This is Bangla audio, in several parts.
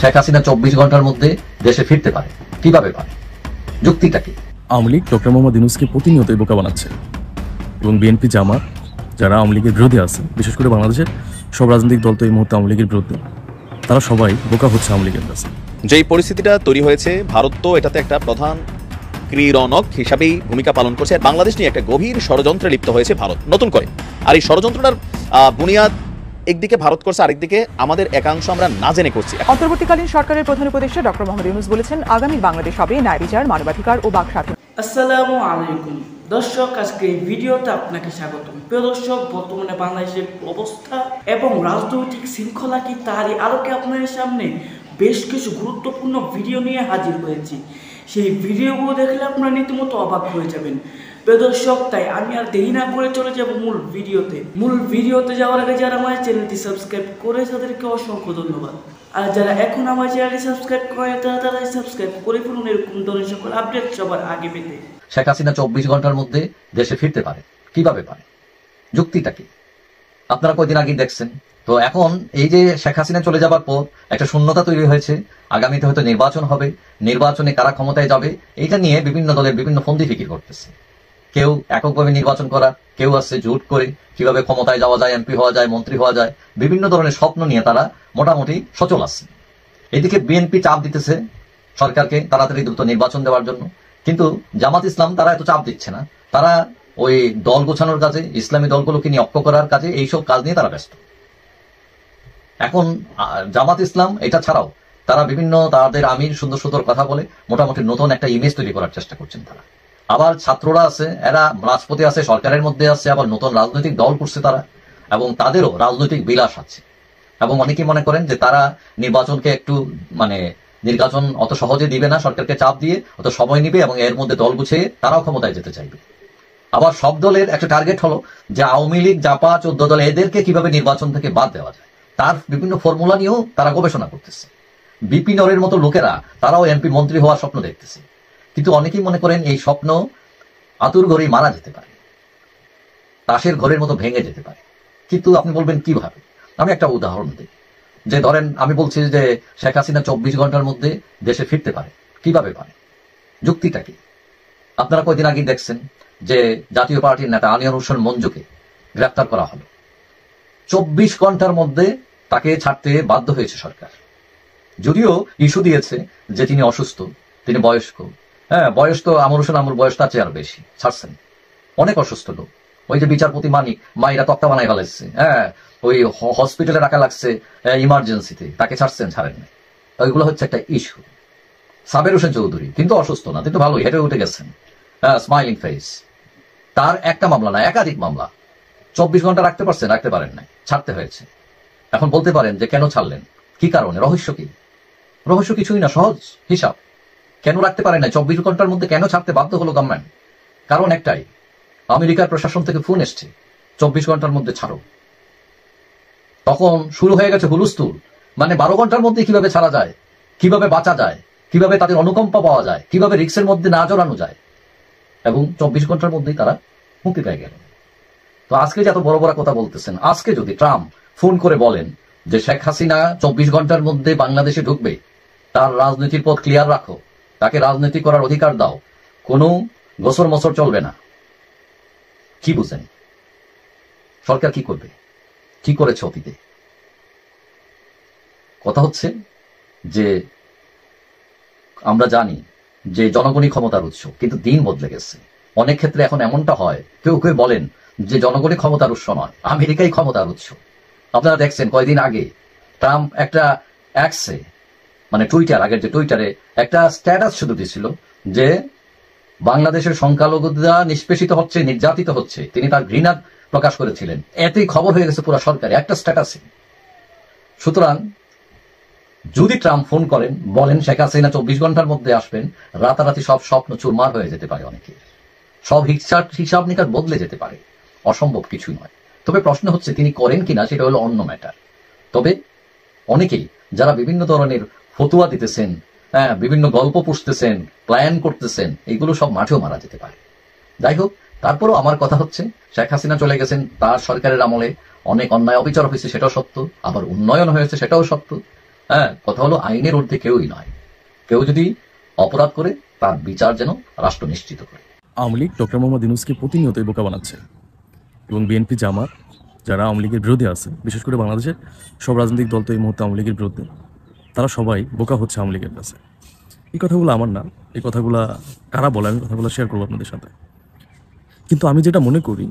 শেখ হাসিনা 24 ঘন্টার মধ্যে দেশে ফিরতে পারে, কিভাবে পারে? যুক্তিটা কি? আওয়ামী লীগ ডক্টর মোহাম্মদ ইউনূসকে প্রতিনিয়তই বোকা বানাচ্ছে এবং বিএনপি জামাত যারা আওয়ামী লীগের বিরোধী আছে, বিশেষ করে বাংলাদেশের সব রাজনৈতিক দল তো এই মুহূর্তে আওয়ামী লীগের বিরুদ্ধে, তারা সবাই বোকা হচ্ছে আওয়ামী লীগের কাছে। যেই পরিস্থিতিটা তৈরি হয়েছে, ভারত তো এটাতে একটা প্রধান ক্রীড়নক হিসাবেই ভূমিকা পালন করছে। বাংলাদেশ নিয়ে একটা গভীর ষড়যন্ত্রে লিপ্ত হয়েছে ভারত নতুন করে। আর এই ষড়যন্ত্রটার বুনিয়াদ একদিকে ভারত করছে, আরেকদিকে আমাদের একাংশ আমরা না জেনে করছি। অন্তর্বর্তীকালীন সরকারের প্রধান উপদেষ্টা ডক্টর মোহাম্মদ ইউনূস বলেছেন, আগামী বাংলাদেশ হবে ন্যায় বিচার, মানবাধিকার ও বাক স্বাধীনতা। আসসালামু আলাইকুম দর্শক, আজকে এই ভিডিওতে আপনাকে স্বাগতম। প্রিয় দর্শক, বর্তমানে বাংলাদেশের অবস্থা এবং রাজনৈতিক শৃঙ্খলা কি, তারই আলোকে আপনাদের সামনে বেশ কিছু গুরুত্বপূর্ণ ভিডিও নিয়ে হাজির হয়েছি। সেই ভিডিওগুলো দেখলে আপনারা রীতিমতো অবাক হয়ে যাবেন। প্রিয় দর্শক, তাই আমি আর দেরি না করে চলে যাব মূল ভিডিওতে যাওয়ার আগে যারা আমার চ্যানেলটি সাবস্ক্রাইব করে তাদেরকে অসংখ্য ধন্যবাদ। আর যারা এখন আমার চ্যানেলটি সাবস্ক্রাইব করে তারা সাবস্ক্রাইব করে ফেলুন এরকম ধরনের সকল আপডেট সবার আগে পেতে। শেখ হাসিনা 24 ঘন্টার মধ্যে দেশে ফিরতে পারে, কিভাবে পারে? যুক্তিটা কি? আপনারা কয়দিন আগে দেখছেন। তো এখন এই যে শেখ হাসিনা চলে যাবার পর একটা শূন্যতা তৈরি হয়েছে, আগামীতে হয়তো নির্বাচন হবে, নির্বাচনে কারা ক্ষমতায় যাবে এইটা নিয়ে বিভিন্ন দলের বিভিন্ন ফন্দি ফিকির করতেছে। কেউ এককভাবে নির্বাচন করা, কেউ আছে জোট করে কিভাবে ক্ষমতায় যাওয়া যায়, এমপি হওয়া যায়, মন্ত্রী হওয়া যায়, বিভিন্ন ধরনের স্বপ্ন নিয়ে তারা মোটামুটি সচল আছে। এদিকে বিএনপি চাপ দিতেছে সরকারকে তাড়াতাড়ি দ্রুত নির্বাচন দেওয়ার জন্য, কিন্তু জামাত ইসলাম তারা এত চাপ দিচ্ছে না। তারা ওই দল গোছানোর কাজে, ইসলামী দলগুলোকে নিয়ে অক্ষ করার কাজে, এইসব কাজ নিয়ে তারা ব্যস্ত। এখন জামাত ইসলাম এটা ছাড়াও তারা বিভিন্ন তাদের আমির সুন্দর সুন্দর কথা বলে মোটামুটি নতুন একটা ইমেজ তৈরি করার চেষ্টা করছেন তারা। আবার ছাত্ররা আছে, এরা রাজপথে আছে, সরকারের মধ্যে আছে, আবার নতুন রাজনৈতিক দল করছে তারা, এবং তাদেরও রাজনৈতিক বিলাস আছে। এবং অনেকেই মনে করেন যে তারা নির্বাচনকে একটু নির্বাচন অত সহজে দিবে না, সরকারকে চাপ দিয়ে অত সময় নিবে এবং এর মধ্যে দল গুছিয়ে তারাও ক্ষমতায় যেতে চাইবে। আবার সব দলের একটা টার্গেট হলো যে আওয়ামী লীগ, জাপা, 14 দল এদেরকে কিভাবে নির্বাচন থেকে বাদ দেওয়া যায়, তার বিভিন্ন ফর্মুলা নিয়েও তারা গবেষণা করতেছে। বিপি নরের মতো লোকেরা তারাও এমপি মন্ত্রী হওয়ার স্বপ্ন দেখতেছে। কিন্তু অনেকেই মনে করেন এই স্বপ্ন আতুর ঘরেই মারা যেতে পারে, তাসের ঘরের মতো ভেঙে যেতে পারে। কিন্তু আপনি বলবেন কিভাবে? আমি একটা উদাহরণ দিই। যে ধরেন আমি বলছি যে শেখ হাসিনা 24 ঘন্টার মধ্যে দেশে ফিরতে পারে, কিভাবে পারে? যুক্তিটা কি? আপনারা কয়দিন আগে দেখছেন যে জাতীয় পার্টির নেতা আনিয়ার হোসেন মঞ্জুকে গ্রেফতার করা হলো। 24 ঘন্টার মধ্যে তাকে ছাড়তে বাধ্য হয়েছে সরকার। যদিও ইস্যু দিয়েছে যে তিনি অসুস্থ, তিনি বয়স্ক। হ্যাঁ, বয়স তো আমর হোসেন আমর বয়স তার চেয়ে আরো বেশি, ছাড়ছেন। অনেক অসুস্থ লোক, ওই যে বিচারপতি মানিক মাইরা তক্তা বানাই ফেলাইছে, হ্যাঁ, ওই হসপিটালে রাখা লাগছে ইমার্জেন্সিতে, তাকে ছাড়ছেন, ছাড়েন নাই। ওইগুলো হচ্ছে একটা ইস্যু। সাবের হোসেন চৌধুরী কিন্তু অসুস্থ না, কিন্তু ভালোই হেঁটে উঠে গেছেন, হ্যাঁ, স্মাইলিং ফেস। তার একটা মামলা না, একাধিক মামলা। 24 ঘন্টা রাখতে পারছেন, রাখতে পারেন নাই, ছাড়তে হয়েছে। এখন বলতে পারেন যে কেন ছাড়লেন, কি কারণে, রহস্য কি? রহস্য কিছুই না, সহজ হিসাব। কেন রাখতে পারেন না? 24 ঘন্টার মধ্যে কেন ছাড়তে বাধ্য হলো গভর্নমেন্ট? কারণ একটাই, আমেরিকার প্রশাসন থেকে ফোন এসছে 24 ঘন্টার মধ্যে ছাড়ো। তখন শুরু হয়ে গেছে হুলুস্থুল, মানে 12 ঘন্টার মধ্যে কিভাবে ছাড়া যায়, কিভাবে বাঁচা যায়, কিভাবে তাদের অনুকম্পা পাওয়া যায়, কিভাবে রিক্সের মধ্যে না জড়ানো যায়, এবং 24 ঘন্টার মধ্যেই তারা মুক্তি পেয়ে গেল। তো আজকে যে এত বড় বড় কথা বলতেছেন, আজকে যদি ট্রাম্প ফোন করে বলেন যে শেখ হাসিনা 24 ঘন্টার মধ্যে বাংলাদেশে ঢুকবে, তার রাজনীতির পথ ক্লিয়ার রাখো, তাকে রাজনীতি করার অধিকার দাও, কোনো গোসর মসর চলবে না, কি বুঝেন সরকার কি করবে? কি করেছে অতীতে? কথা হচ্ছে যে আমরা জানি যে জনগণই ক্ষমতার উৎস, কিন্তু দিন বদলে গেছে। অনেক ক্ষেত্রে এখন এমনটা হয়, কেউ কেউ বলেন যে জনগণই ক্ষমতার উৎস নয়, আমেরিকাই ক্ষমতার উৎস। আপনারা দেখছেন কয়েকদিন আগে ট্রাম্প একটা অ্যাক্সে, মানে টুইটার, আগের যে টুইটারে একটা স্ট্যাটাস শুধু দিয়েছিল যে বাংলাদেশের সংখ্যালঘুরা নিষ্পেষিত হচ্ছে, নির্যাতিত হচ্ছে, তিনি তার ঘৃণা প্রকাশ করেছিলেন। এতেই খবর হয়ে গেছে পুরো সরকারে, একটা স্ট্যাটাসে। সুতরাং যদি ট্রাম্প ফোন করেন, বলেন শেখ হাসিনা 24 ঘন্টার মধ্যে আসবেন, রাতারাতি সব স্বপ্ন চুরমার হয়ে যেতে পারে, অনেকে সব হিসাব নিকাশ বদলে যেতে পারে। অসম্ভব কিছুই নয়। তবে প্রশ্ন হচ্ছে তিনি করেন কিনা, সেটা হলো অন্য ম্যাটার। তবে অনেকেই যারা বিভিন্ন ধরনের ফতুয়া দিতেছেন, হ্যাঁ, বিভিন্ন গল্প পুষতেছেন, প্ল্যান করতেছেন, এগুলো সব মাঠেও মারা যেতে পারে। যাই হোক, তারপরও আমার কথা হচ্ছে শেখ হাসিনা চলে গেছেন, তার সরকারের আমলে অনেক অন্যায় অবিচার হয়েছে, সেটাও সত্য, আবার উন্নয়ন হয়েছে, সেটাও সত্য। হ্যাঁ, কথা হলো আইনের ঊর্ধ্বে কেউই নয়। কেউ যদি অপরাধ করে তার বিচার যেন রাষ্ট্র নিশ্চিত করে। আওয়ামী লীগ ডক্টর মোহাম্মদ ইউনূসকে প্রতিনিয়তই বোকা বানাচ্ছে এবং বিএনপি জামাত যারা আওয়ামী লীগের বিরোধী আছে, বিশেষ করে বাংলাদেশের সব রাজনৈতিক দল তো এই মুহূর্তে আওয়ামী লীগের বিরুদ্ধে, তারা সবাই বোকা হচ্ছে আওয়ামী লীগের কাছে। এই কথাগুলো আমার না, এই কথাগুলো কারা বলে আমি কথাগুলো শেয়ার করবো আপনাদের সাথে। কিন্তু আমি যেটা মনে করি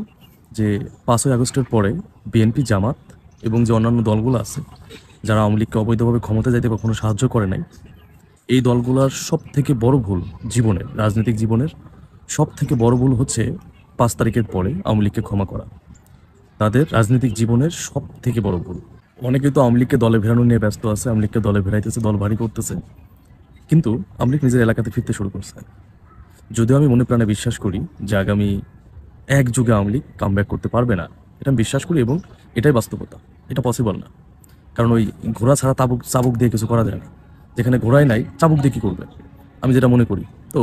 যে 5ই আগস্টের পরে বিএনপি জামাত এবং যে অন্যান্য দলগুলো আছে যারা আওয়ামী লীগকে অবৈধভাবে ক্ষমতা যাইতে কখনো সাহায্য করে নাই, এই দলগুলোর সব থেকে বড় ভুল জীবনের, রাজনৈতিক জীবনের সব থেকে বড় ভুল হচ্ছে 5 তারিখের পরে আওয়ামী লীগকে ক্ষমা করা। তাদের রাজনৈতিক জীবনের সব থেকে বড় ভুল। অনেকে তো আওয়ামী লীগকে দলে ফেরানো নিয়ে ব্যস্ত আছে, আওয়ামী লীগকে দলে ফেরাইতেছে, দল ভারী করতেছে, কিন্তু আওয়ামী লীগ নিজের এলাকাতে ফিরতে শুরু করছে। যদিও আমি মনে প্রাণে বিশ্বাস করি যে আগামী এক যুগে আওয়ামী লীগ কামব্যাক করতে পারবে না, এটা আমি বিশ্বাস করি এবং এটাই বাস্তবতা। এটা পসিবল না, কারণ ওই ঘোড়া ছাড়া চাবুক দিয়ে কিছু করা যায় না। যেখানে ঘোড়াই নাই, চাবুক দিয়ে কী করবে, আমি যেটা মনে করি। তো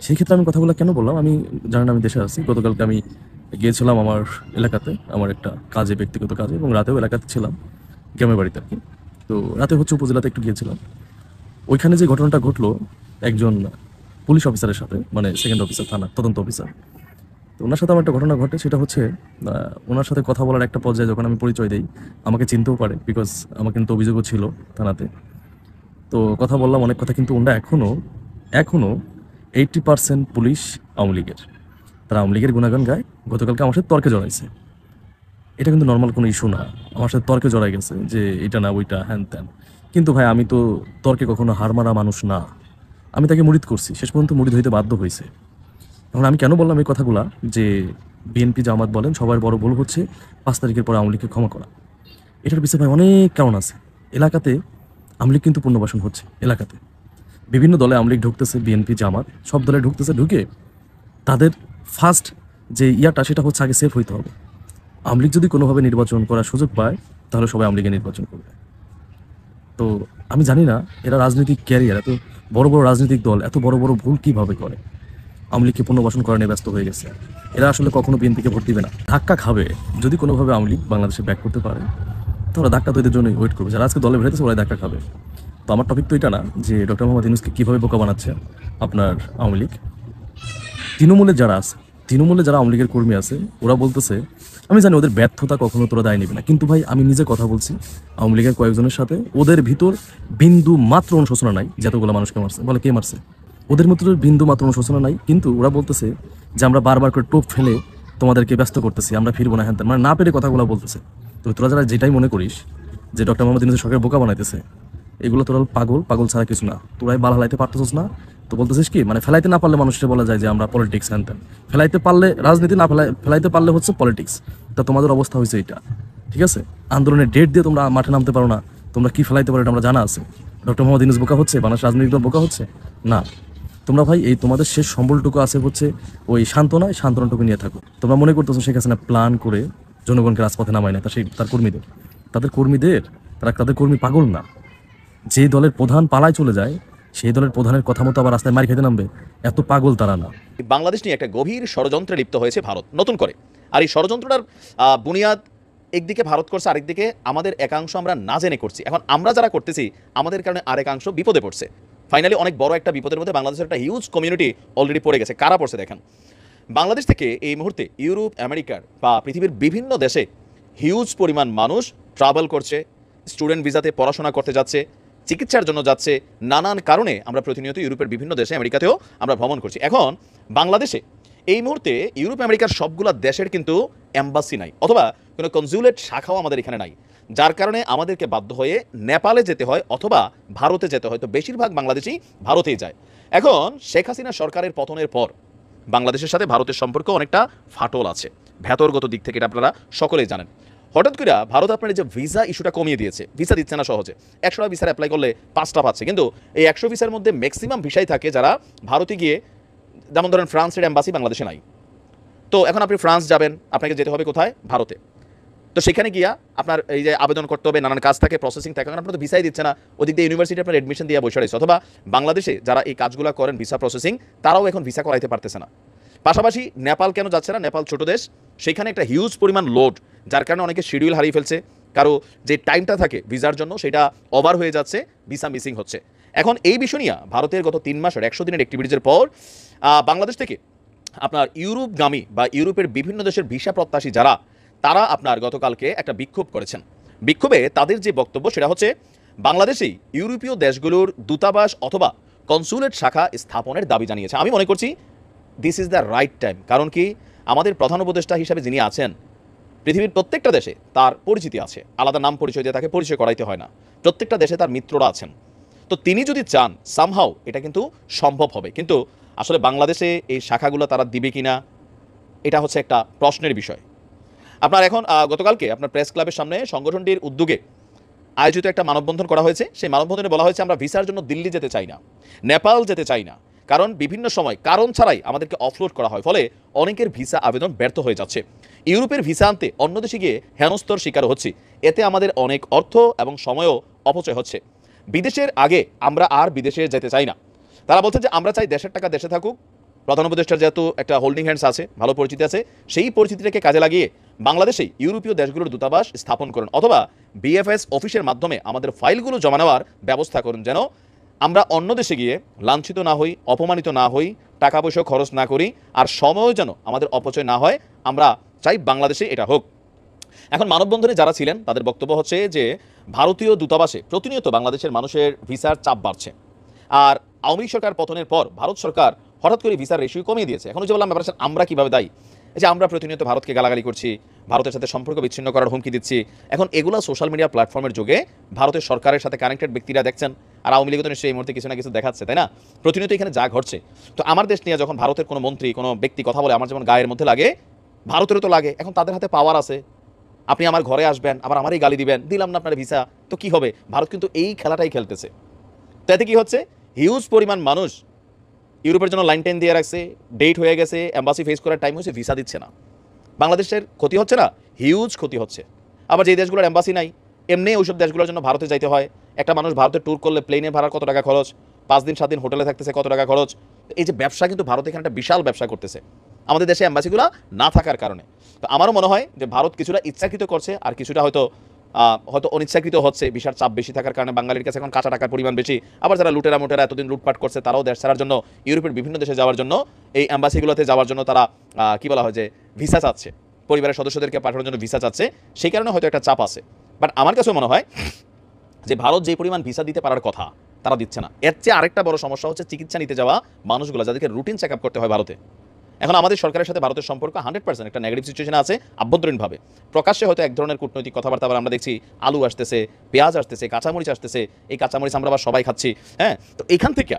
সেই ক্ষেত্রে আমি কথাগুলো কেন বললাম, আমি জানেন আমি দেশে আছি। গতকালকে আমি গিয়েছিলাম আমার এলাকাতে, আমার একটা কাজে, ব্যক্তিগত কাজে, এবং রাতেও এলাকাতে ছিলাম, গ্রামের বাড়িতে আর কি। তো রাতে হচ্ছে উপজেলাতে একটু গিয়েছিলাম। ওইখানে যে ঘটনাটা ঘটলো একজন পুলিশ অফিসারের সাথে, মানে সেকেন্ড অফিসার, থানা তদন্ত অফিসার, তো ওনার সাথে আমার একটা ঘটনা ঘটে। সেটা হচ্ছে ওনার সাথে কথা বলার একটা পর্যায়ে যখন আমি পরিচয় দিই, আমাকে চিনতেও পারে, বিকজ আমার কিন্তু অভিযোগও ছিল থানাতে। তো কথা বললাম অনেক কথা, কিন্তু ওনারা এখনো 80% পুলিশ আওয়ামী লীগের, তারা আওয়ামী লীগের গুণাগান গায়। গতকালকে আমার সাথে তর্কে জড়াইছে। এটা কিন্তু নর্মাল কোনো ইস্যু না, আমার সাথে তর্কে জড়াই গেছে যে এটা না ওইটা হ্যান ত্যান। কিন্তু ভাই আমি তো তর্কে কখনো হার মারা মানুষ না, আমি তাকে মুরিদ করছি, শেষ পর্যন্ত মুরিদ হইতে বাধ্য হয়েছে। এখন আমি কেন বললাম এই কথাগুলা, যে বিএনপি জামাত বলেন সবার বড় ভুল হচ্ছে 5 তারিখের পর আওয়ামী লীগকে ক্ষমা করা। এটার পিছনে ভাই অনেক কারণ আছে। এলাকাতে আওয়ামী লীগ কিন্তু পুনর্বাসন হচ্ছে, এলাকাতে বিভিন্ন দলে আওয়ামী লীগ ঢুকতেছে, বিএনপি জামাত সব দলে ঢুকতেছে। ঢুকে তাদের ফার্স্ট যে ইয়াটা, সেটা হচ্ছে আগে সেফ হইতে হবে। আওয়ামী লীগ যদি কোনোভাবে নির্বাচন করার সুযোগ পায়, তাহলে সবাই আওয়ামী লীগে নির্বাচন করবে। তো আমি জানি না এরা রাজনৈতিক ক্যারিয়ার, এত বড় বড় রাজনৈতিক দল এত বড় বড় ভুল কিভাবে করে। আওয়ামী লীগকে পুনর্বাসন করা নিয়ে ব্যস্ত হয়ে গেছে। এরা আসলে কখনো বিএনপিকে ভোট দিবে না, ধাক্কা খাবে। যদি কোনোভাবে আওয়ামী লীগ বাংলাদেশে ব্যাক করতে পারে, তাহলে ধাক্কা তো এদের জন্যই ওয়েট করবে। যারা আজকে দলে বেরোতেছে ওরাই ধাক্কা খাবে। তো আমার টপিক তো এটা না যে ডক্টর মোহাম্মদ ইউনূসকে কীভাবে বোকা বানাচ্ছে আপনার আওয়ামী লীগ। তৃণমূলে যারা আছে, তৃণমূলে যারা আওয়ামী লীগের কর্মী আছে, ওরা বলতেছে, আমি জানি ওদের ব্যর্থতা কখনো তোরা দায় নেবে না, কিন্তু ভাই আমি নিজে কথা বলছি আওয়ামী লীগের কয়েকজনের সাথে, ওদের ভিতর বিন্দু মাত্র অনুশোচনা নাই যে এতগুলো মানুষকে মারছে। বলে কে মারছে? ওদের মধ্যে বিন্দু মাত্র অনুশোচনা নাই, কিন্তু ওরা বলতেছে যে আমরা বারবার করে টোপ ফেলে তোমাদেরকে ব্যস্ত করতেছি, আমরা ফিরবো না, হ্যান মানে না পেরে কথাগুলো বলতেছে। তো তোরা যারা যেটাই মনে করিস যে ডক্টর মোহাম্মদ ইউনূস সরকার বোকা বানাইতেছে, এগুলো তোরা পাগল ছাড়া কিছু না। তোরাই বাল হালাইতে পারতেছিস না, তো বলতেছিস কি, মানে ফেলাইতে না পারলে মানুষকে বলা যায় যে আমরা পলিটিক্স হ্যান ত্যান, ফেলাইতে পারলে রাজনীতি, না ফেলাইতে পারলে হচ্ছে পলিটিক্স। তা তোমাদের অবস্থা হয়েছে এটা, ঠিক আছে? আন্দোলনের ডেট দিয়ে তোমরা মাঠে নামতে পারো না, তোমরা কি ফেলাইতে পারো এটা আমরা জানা আছে। ডক্টর মোহাম্মদ ইউনূস বোকা হচ্ছে, বাংলাদেশ রাজনৈতিক দল বোকা হচ্ছে না। তোমরা ভাই এই তোমাদের শেষ সম্বলটুকু আছে হচ্ছে ওই সান্ত্বনাটুকু নিয়ে থাকো। তোমরা মনে করতেছো শেখ হাসিনা প্ল্যান করে জনগণকে রাজপথে নামায় না, তার কর্মীদের, তাদের কর্মী পাগল না। যে দলের প্রধান পালায় চলে যায়, সেই দলের প্রধানের কথা মতো আবার রাস্তায় মার খেতে নামবে, এত পাগল তারা না। বাংলাদেশ নিয়ে একটা গভীর ষড়যন্ত্রে লিপ্ত হয়েছে ভারত নতুন করে। আর এই ষড়যন্ত্রটার বুনিয়াদ একদিকে ভারত করছে, আরেকদিকে আমাদের একাংশ আমরা না জেনে করছি। এখন আমরা যারা করতেছি, আমাদের কারণে আরেকাংশ বিপদে পড়ছে। ফাইনালি অনেক বড় একটা বিপদের মধ্যে বাংলাদেশের একটা হিউজ কমিউনিটি অলরেডি পড়ে গেছে। কারা পড়ছে দেখেন, বাংলাদেশ থেকে এই মুহূর্তে ইউরোপ, আমেরিকার বা পৃথিবীর বিভিন্ন দেশে হিউজ পরিমাণ মানুষ ট্রাভেল করছে, স্টুডেন্ট ভিসাতে পড়াশোনা করতে যাচ্ছে, চিকিৎসার জন্য যাচ্ছে। নানান কারণে আমরা প্রতিনিয়ত ইউরোপের বিভিন্ন দেশে, আমেরিকাতেও আমরা ভ্রমণ করছি। এখন বাংলাদেশে এই মুহূর্তে ইউরোপ আমেরিকার সবগুলো দেশের কিন্তু এম্বাসি নাই, অথবা কোনো কনজুলেট শাখাও আমাদের এখানে নাই, যার কারণে আমাদেরকে বাধ্য হয়ে নেপালে যেতে হয় অথবা ভারতে যেতে হয়। তো বেশিরভাগ বাংলাদেশি ভারতেই যায়। এখন শেখ হাসিনা সরকারের পতনের পর বাংলাদেশের সাথে ভারতের সম্পর্ক অনেকটা ফাটল আছে ভেতরগত দিক থেকে, এটা আপনারা সকলেই জানেন। হঠাৎ করে ভারত আপনার যে ভিসা ইস্যুটা কমিয়ে দিয়েছে, ভিসা দিচ্ছে না সহজে। 100টা ভিসার অ্যাপ্লাই করলে 5টা পাচ্ছে, কিন্তু এই 100 ভিসার মধ্যে ম্যাক্সিমাম ভিসাই থাকে যারা ভারতে গিয়ে, যেমন ধরেন ফ্রান্সের এম্বাসি বাংলাদেশে নাই। তো এখন আপনি ফ্রান্স যাবেন, আপনাকে যেতে হবে কোথায়? ভারতে। তো সেখানে গিয়া আপনার এই যে আবেদন করতে হবে, নানান কাজ থাকে, প্রসেসিং থাকে, কারণ আপনার তো ভিসাই দিচ্ছে না। ওদিক দিয়ে ইউনিভার্সিটি আপনার অ্যাডমিশন দিয়ে বসে রয়েছে, অথবা বাংলাদেশে যারা এই কাজগুলো করেন ভিসা প্রসেসিং, তারাও এখন ভিসা করাইতে পারতেছে না। পাশাপাশি নেপাল কেন যাচ্ছে না? নেপাল ছোট দেশ, সেখানে একটা হিউজ পরিমাণ লোড, যার কারণে অনেকে শিডিউল হারিয়ে ফেলছে, কারো যে টাইমটা থাকে ভিসার জন্য সেটা ওভার হয়ে যাচ্ছে, ভিসা মিসিং হচ্ছে। এখন এই বিষয় নিয়ে ভারতের গত 3 মাসের 100 দিনের অ্যাক্টিভিটিজের পর বাংলাদেশ থেকে আপনার ইউরোপগামী বা ইউরোপের বিভিন্ন দেশের ভিসা প্রত্যাশী যারা, তারা আপনার গতকালকে একটা বিক্ষোভ করেছেন। বিক্ষোভে তাদের যে বক্তব্য সেটা হচ্ছে বাংলাদেশেই ইউরোপীয় দেশগুলোর দূতাবাস অথবা কনসুলেট শাখা স্থাপনের দাবি জানিয়েছে। আমি মনে করছি this is the right time. কারণ কি, আমাদের প্রধান উপদেষ্টা হিসাবে যিনি আছেন, পৃথিবীর প্রত্যেকটা দেশে তার পরিচিতি আছে, আলাদা নাম পরিচয় দিয়ে তাকে পরিচয় করাইতে হয় না, প্রত্যেকটা দেশে তার মিত্ররা আছেন। তো তিনি যদি চান সামহাও এটা কিন্তু সম্ভব হবে, কিন্তু আসলে বাংলাদেশে এই শাখাগুলো তারা দিবে কিনা এটা হচ্ছে একটা প্রশ্নের বিষয়। আপনার এখন গতকালকে আপনার প্রেস ক্লাবের সামনে সংগঠনটির উদ্যোগে আয়োজিত একটা মানববন্ধন করা হয়েছে। সেই মানববন্ধনে বলা হয়েছে আমরা ভিসার জন্য দিল্লি যেতে চাই না, নেপাল যেতে চাই না, কারণ বিভিন্ন সময় কারণ ছাড়াই আমাদেরকে অফলোড করা হয়, ফলে অনেকের ভিসা আবেদন ব্যর্থ হয়ে যাচ্ছে। ইউরোপের ভিসা আনতে অন্য দেশে গিয়ে হেনস্তর শিকার হচ্ছি, এতে আমাদের অনেক অর্থ এবং সময়ও অপচয় হচ্ছে। বিদেশের আগে আমরা আর বিদেশে যেতে চাই না। তারা বলছে যে আমরা চাই দেশের টাকা দেশে থাকুক। প্রধান উপদেষ্টার যেহেতু একটা হোল্ডিং হ্যান্ডস আছে, ভালো পরিচিতি আছে, সেই পরিচিতিটাকে কাজে লাগিয়ে বাংলাদেশেই ইউরোপীয় দেশগুলোর দূতাবাস স্থাপন করুন, অথবা বিএফএস অফিসের মাধ্যমে আমাদের ফাইলগুলো জমা নেওয়ার ব্যবস্থা করুন, যেন আমরা অন্য দেশে গিয়ে লাঞ্ছিত না হই, অপমানিত না হই, টাকা পয়সা খরচ না করি, আর সময়ও যেন আমাদের অপচয় না হয়। আমরা চাই বাংলাদেশে এটা হোক। এখন মানববন্ধনে যারা ছিলেন তাদের বক্তব্য হচ্ছে যে ভারতীয় দূতাবাসে প্রতিনিয়ত বাংলাদেশের মানুষের ভিসার চাপ বাড়ছে, আর আওয়ামী লীগ সরকার পতনের পর ভারত সরকার হঠাৎ করে ভিসার রেশিও কমিয়ে দিয়েছে। এখন যে বললাম ব্যাপারটা আমরা কীভাবে দায়ী, যে আমরা প্রতিনিয়ত ভারতকে গালাগালি করছি, ভারতের সাথে সম্পর্ক বিচ্ছিন্ন করার হুমকি দিচ্ছি। এখন এগুলো সোশ্যাল মিডিয়া প্ল্যাটফর্মের যুগে ভারতের সরকারের সাথে কানেক্টেড ব্যক্তিরা দেখছেন, আর আওয়ামী লীগ তো নিশ্চয়ই এই মুহূর্তে কিছু না কিছু দেখাচ্ছে, তাই না? প্রতিনিয়ত এখানে যা ঘটছে, তো আমার দেশ নিয়ে যখন ভারতের কোনো মন্ত্রী কোনো ব্যক্তি কথা বলে আমার যেমন গায়ের মধ্যে লাগে, ভারতেরও তো লাগে। এখন তাদের হাতে পাওয়ার আছে, আপনি আমার ঘরে আসবেন, আবার আমারই গালি দিবেন, দিলাম না আপনার ভিসা, তো কি হবে? ভারত কিন্তু এই খেলাটাই খেলতেছে। তো এতে কি হচ্ছে, হিউজ পরিমাণ মানুষ ইউরোপের জন্য লাইন টাইন দিয়ে রাখছে, ডেট হয়ে গেছে, এম্বাসি ফেস করার টাইম হয়েছে, ভিসা দিচ্ছে না। বাংলাদেশের ক্ষতি হচ্ছে না? হিউজ ক্ষতি হচ্ছে। আবার যে দেশগুলোর এম্বাসি নাই, এমনি ওইসব দেশগুলোর জন্য ভারতে যাইতে হয়। একটা মানুষ ভারতে ট্যুর করলে প্লেনে ভাড়ার কত টাকা খরচ, 5 দিন 7 দিন হোটেলে থাকতেছে কত টাকা খরচ। এই যে ব্যবসা, কিন্তু ভারত এখানে একটা বিশাল ব্যবসা করতেছে আমাদের দেশে এম্বাসিগুলো না থাকার কারণে। তো আমারও মনে হয় যে ভারত কিছুটা ইচ্ছাকৃত করছে, আর কিছুটা হয়তো অনিচ্ছাকৃত হচ্ছে। ভিসার চাপ বেশি থাকার কারণে বাঙালির কাছে এখন কাঁচা টাকার পরিমাণ বেশি। আবার যারা লুটেরা মোটেরা এতদিন লুটপাট করছে, তারাও দেশ ছাড়ার জন্য ইউরোপের বিভিন্ন দেশে যাওয়ার জন্য, এই এম্বাসিগুলোতে যাওয়ার জন্য তারা কি বলা হয় যে ভিসা চাচ্ছে, পরিবারের সদস্যদেরকে পাঠানোর জন্য ভিসা চাচ্ছে। সেই কারণে হয়তো একটা চাপ আছে। বাট আমার কাছেও মনে হয় যে ভারত যে পরিমাণ ভিসা দিতে পারার কথা তারা দিচ্ছে না। এর চেয়ে আরেকটা বড় সমস্যা হচ্ছে চিকিৎসা নিতে যাওয়া মানুষগুলো, যাদেরকে রুটিন চেক আপ করতে হয় ভারতে। এখন আমাদের সরকারের সাথে ভারতের সম্পর্ক 100% একটা নেগেটিভ সিচুয়েশনে আছে আভ্যন্তরীণভাবে। প্রকাশ্যে হয়তো এক ধরনের কূটনৈতিক কথাবার্তা আবার আমরা দেখছি, আলু আসতেছে, পেঁয়াজ আসতেছে, কাঁচামরিচ আসতেছে, এই কাঁচামরিচ আমরা আবার সবাই খাচ্ছি। হ্যাঁ, তো এখান থেকে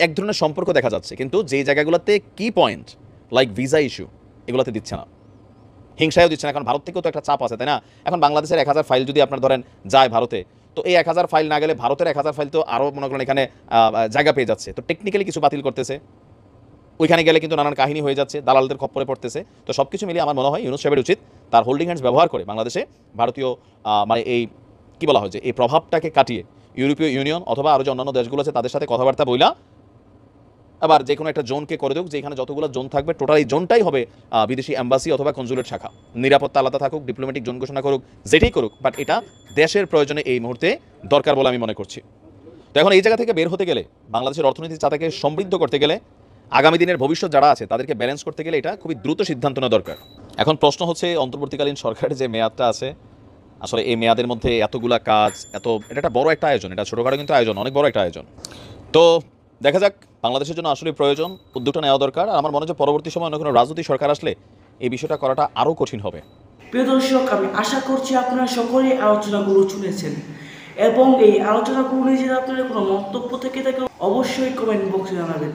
এক ধরনের সম্পর্ক দেখা যাচ্ছে, কিন্তু যে জায়গাগুলোতে কি পয়েন্ট লাইক ভিসা ইস্যু, এগুলোতে দিচ্ছে না, হিংসায়ও দিচ্ছে না। কারণ ভারত থেকেও তো একটা চাপ আছে, তাই না? এখন বাংলাদেশের 1000 ফাইল যদি আপনার ধরেন যায় ভারতে, তো এই 1000 ফাইল না গেলে ভারতের 1000 ফাইল তো আরও মনে করেন এখানে জায়গা পেয়ে যাচ্ছে। তো টেকনিক্যালি কিছু বাতিল করতেছে, ওইখানে গেলে কিন্তু নানান কাহিনী হয়ে যাচ্ছে, দালালদের খপ্পরে পড়তেছে। তো সব কিছু মিলিয়ে আমার মনে হয় ইউনূস সাহেবের উচিত তার হোল্ডিং হ্যান্ডস ব্যবহার করে বাংলাদেশে ভারতীয় মানে এই কি বলা হয় যে এই প্রভাবটাকে কাটিয়ে ইউরোপীয় ইউনিয়ন অথবা আরও যে অন্যান্য দেশগুলো আছে তাদের সাথে কথাবার্তা বইলা আবার যে কোনো একটা জোনকে করে দেখ, যেখানে যতগুলো জোন থাকবে টোটাল এই জোনটাই হবে বিদেশি এম্বাসি অথবা কনসুলেট শাখা। নিরাপত্তা আলাদা থাকুক, ডিপ্লোম্যাটিক জোন ঘোষণা করুক, যেটাই করুক, বাট এটা দেশের প্রয়োজনে এই মুহূর্তে দরকার বলে আমি মনে করছি। তো এখন এই জায়গা থেকে বের হতে গেলে, বাংলাদেশের অর্থনীতির চাতাকে সমৃদ্ধ করতে গেলে, আগামী দিনের ভবিষ্যৎ যারা আছে তাদেরকে ব্যালেন্স করতে গেলে এটা খুবই দ্রুত সিদ্ধান্ত নেওয়া দরকার। এখন প্রশ্ন হচ্ছে অন্তর্বর্তীকালীন সরকারের যে মেয়াদটা আছে, আসলে এই মেয়াদের মধ্যে এতগুলা কাজ, এটা একটা বড় একটা আয়োজন, এটা ছোটোখাটো কিন্তু আয়োজন, অনেক বড় একটা আয়োজন। তো দেখা যাক, বাংলাদেশের জন্য আসলে প্রয়োজন, উদ্যোগটা নেওয়া দরকার। আর আমার মনে হয় পরবর্তী সময় অন্য কোনো রাজনৈতিক সরকার আসলে এই বিষয়টা করাটা আরও কঠিন হবে। প্রিয় দর্শক, আমি আশা করছি আপনারা সকলেই আলোচনাগুলো শুনেছেন, এবং এই আলোচনাগুলো নিয়ে যদি আপনাদের কোনো মন্তব্য থেকে থাকে অবশ্যই কমেন্ট বক্সে জানাবেন।